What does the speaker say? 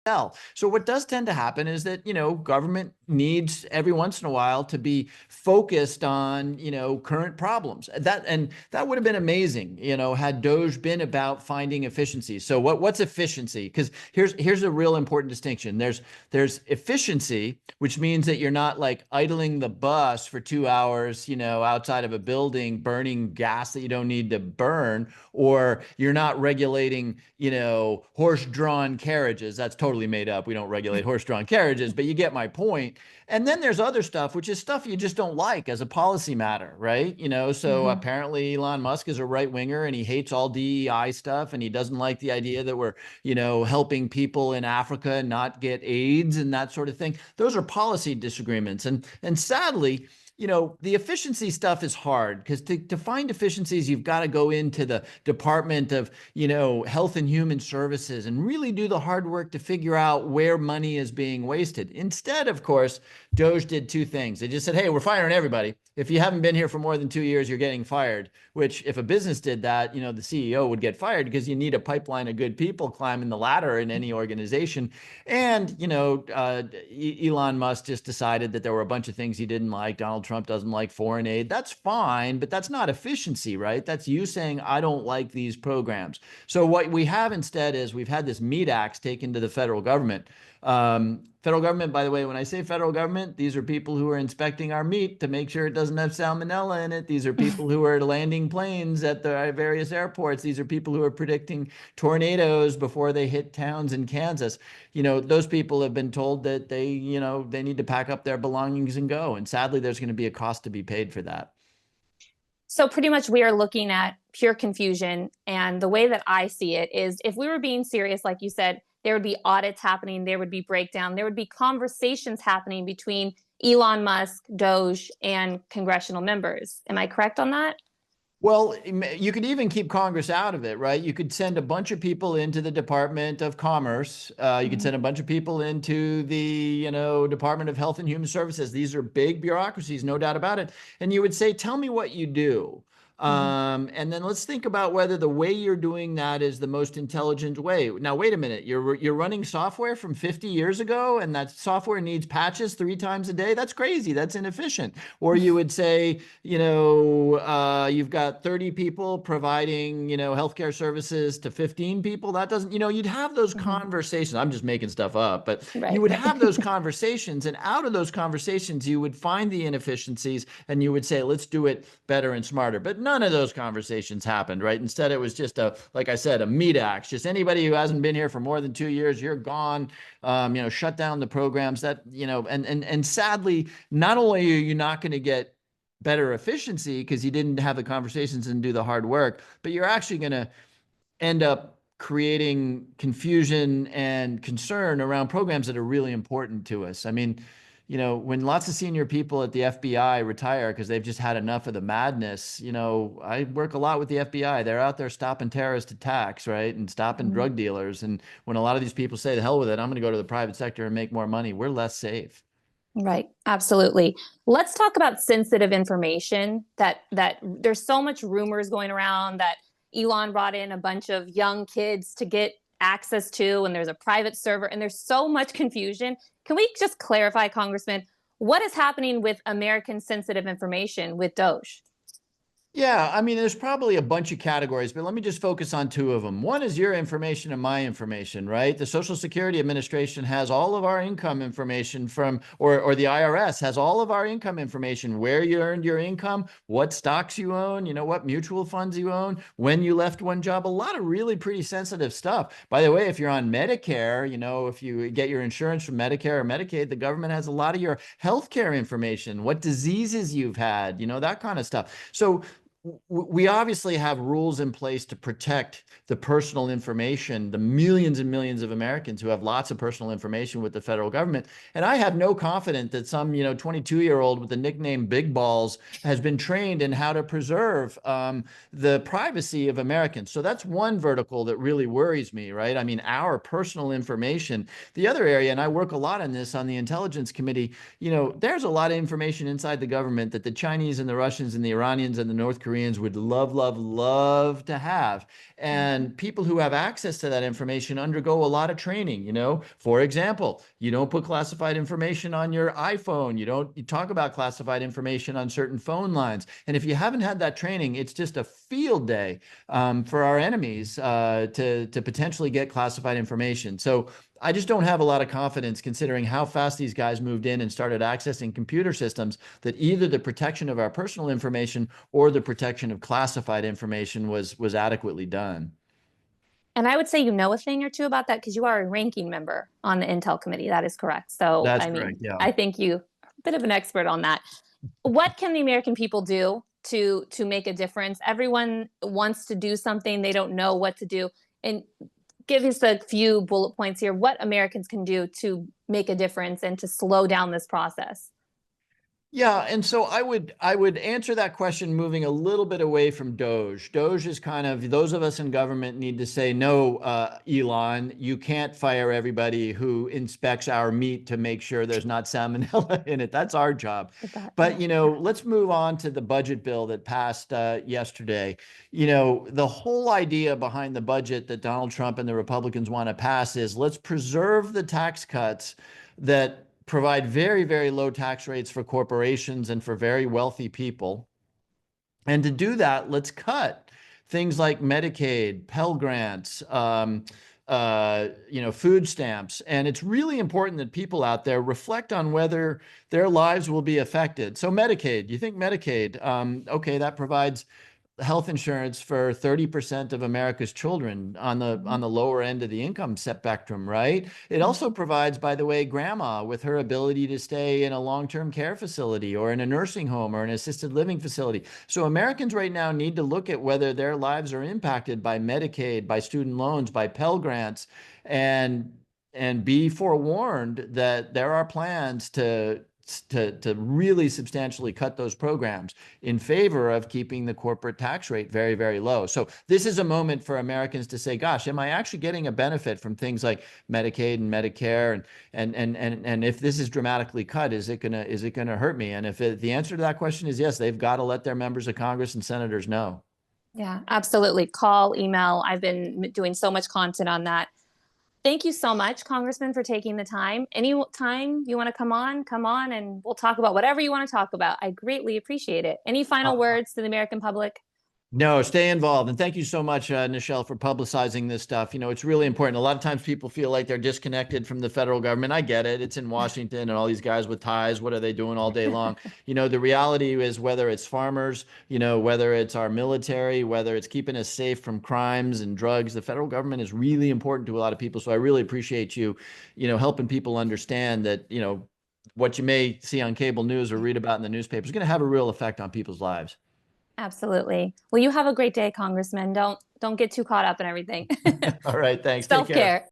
sell. So what does tend to happen is that, government needs every once in a while to be focused on, current problems. That would have been amazing, had DOGE been about finding efficiency. So what's efficiency? Because here's a real important distinction. There's efficiency, which means that you're not like idling the bus for 2 hours, outside of a building, burning gas that you don't need to burn, or you're not regulating, horse-drawn carriages. That's totally made up. We don't regulate horse-drawn carriages, but you get my point. And then there's other stuff, which is stuff you just don't like as a policy matter, right? So apparently Elon Musk is a right winger and he hates all DEI stuff, and he doesn't like the idea that we're, helping people in Africa not get AIDS and that sort of thing. Those are policy disagreements. And sadly, the efficiency stuff is hard because to find efficiencies, you've got to go into the Department of, Health and Human Services and really do the hard work to figure out where money is being wasted. Instead, of course, DOGE did two things. They just said, hey, we're firing everybody. If you haven't been here for more than 2 years, you're getting fired, which if a business did that, the CEO would get fired because you need a pipeline of good people climbing the ladder in any organization. And, Elon Musk just decided that there were a bunch of things he didn't like. Donald Trump doesn't like foreign aid. That's fine, but that's not efficiency, right? That's you saying, I don't like these programs. So what we have instead is we've had this meat axe taken to the federal government. Federal government, by the way, when I say federal government, these are people who are inspecting our meat to make sure it doesn't have salmonella in it. These are people who are landing planes at the various airports. These are people who are predicting tornadoes before they hit towns in Kansas. Those people have been told that they need to pack up their belongings and go. And sadly, there's going to be a cost to be paid for that. So pretty much we are looking at pure confusion. And the way that I see it is if we were being serious, like you said, there would be audits happening, there would be breakdown, there would be conversations happening between Elon Musk, DOGE, and congressional members. Am I correct on that? Well, you could even keep Congress out of it, right? You could send a bunch of people into the Department of Commerce. You could send a bunch of people into the, Department of Health and Human Services. These are big bureaucracies, no doubt about it. And you would say, tell me what you do. And then let's think about whether the way you're doing that is the most intelligent way. Now, wait a minute. You're running software from 50 years ago, and that software needs patches 3 times a day. That's crazy. That's inefficient. Or you would say, you've got 30 people providing, healthcare services to 15 people. That doesn't, you'd have those conversations. I'm just making stuff up, but you would have those conversations, and out of those conversations, you would find the inefficiencies, and you would say, let's do it better and smarter. But none of those conversations happened, right? Instead, it was just like I said, a meat axe. Just anybody who hasn't been here for more than 2 years, you're gone. Shut down the programs that, and sadly, not only are you not going to get better efficiency because you didn't have the conversations and do the hard work, but you're actually going to end up creating confusion and concern around programs that are really important to us. I mean, when lots of senior people at the FBI retire because they've just had enough of the madness, I work a lot with the FBI. They're out there stopping terrorist attacks, right? And stopping drug dealers. And when a lot of these people say, the hell with it, I'm going to go to the private sector and make more money, we're less safe. Right. Absolutely. Let's talk about sensitive information that there's so much rumors going around that Elon brought in a bunch of young kids to get access to, and there's a private server, and there's so much confusion. Can we just clarify, Congressman, what is happening with American sensitive information with DOGE? Yeah, I mean, there's probably a bunch of categories, but let me just focus on 2 of them. One is your information and my information, right? The Social Security Administration has all of our income information or the IRS has all of our income information, where you earned your income, what stocks you own, what mutual funds you own, when you left one job, a lot of really pretty sensitive stuff. By the way, if you're on Medicare, if you get your insurance from Medicare or Medicaid, the government has a lot of your healthcare information, what diseases you've had, that kind of stuff. So we obviously have rules in place to protect the personal information, the millions and millions of Americans who have lots of personal information with the federal government. And I have no confidence that some, 22-year-old with the nickname Big Balls has been trained in how to preserve the privacy of Americans. So that's one vertical that really worries me, right? I mean, our personal information. The other area, and I work a lot on this on the Intelligence Committee, there's a lot of information inside the government that the Chinese and the Russians and the Iranians and the North Koreans Koreans would love, love, love to have. And people who have access to that information undergo a lot of training. For example, you don't put classified information on your iPhone. You talk about classified information on certain phone lines. And if you haven't had that training, it's just a field day for our enemies to potentially get classified information. So I just don't have a lot of confidence, considering how fast these guys moved in and started accessing computer systems, that either the protection of our personal information or the protection of classified information was adequately done. And I would say you know a thing or two about that because you are a ranking member on the Intel committee. That is correct. So, That's I correct. mean, Yeah. I think you're a bit of an expert on that. What can the American people do to make a difference? Everyone wants to do something, they don't know what to do. And give us a few bullet points here, what Americans can do to make a difference and to slow down this process. Yeah, and so I would answer that question moving a little bit away from DOGE. DOGE is kind of, those of us in government need to say, no, Elon, you can't fire everybody who inspects our meat to make sure there's not salmonella in it. That's our job. But let's move on to the budget bill that passed yesterday. The whole idea behind the budget that Donald Trump and the Republicans want to pass is, let's preserve the tax cuts that provide very, very low tax rates for corporations and for very wealthy people. And to do that, let's cut things like Medicaid, Pell Grants, food stamps. And it's really important that people out there reflect on whether their lives will be affected. So Medicaid, you think Medicaid, okay, that provides health insurance for 30% of America's children on the lower end of the income spectrum, right? It also provides, by the way, grandma with her ability to stay in a long-term care facility or in a nursing home or an assisted living facility. So Americans right now need to look at whether their lives are impacted by Medicaid, by student loans, by Pell Grants, and be forewarned that there are plans to really substantially cut those programs in favor of keeping the corporate tax rate very, very low. So this is a moment for Americans to say, gosh, am I actually getting a benefit from things like Medicaid and Medicare? And if this is dramatically cut, is it gonna hurt me? And if the answer to that question is yes, they've got to let their members of Congress and senators know. Yeah, absolutely. Call, email. I've been doing so much content on that. Thank you so much, Congressman, for taking the time. Any time you want to come on, and we'll talk about whatever you want to talk about. I greatly appreciate it. Any final words to the American public? No, stay involved. And thank you so much, Nichelle, for publicizing this stuff. It's really important. A lot of times people feel like they're disconnected from the federal government. I get it. It's in Washington and all these guys with ties. What are they doing all day long? The reality is, whether it's farmers, whether it's our military, whether it's keeping us safe from crimes and drugs, the federal government is really important to a lot of people. So I really appreciate you, helping people understand that, what you may see on cable news or read about in the newspaper is going to have a real effect on people's lives. Absolutely. Well, you have a great day, Congressman. Don't get too caught up in everything. All right. Thanks. Take care. Self-care.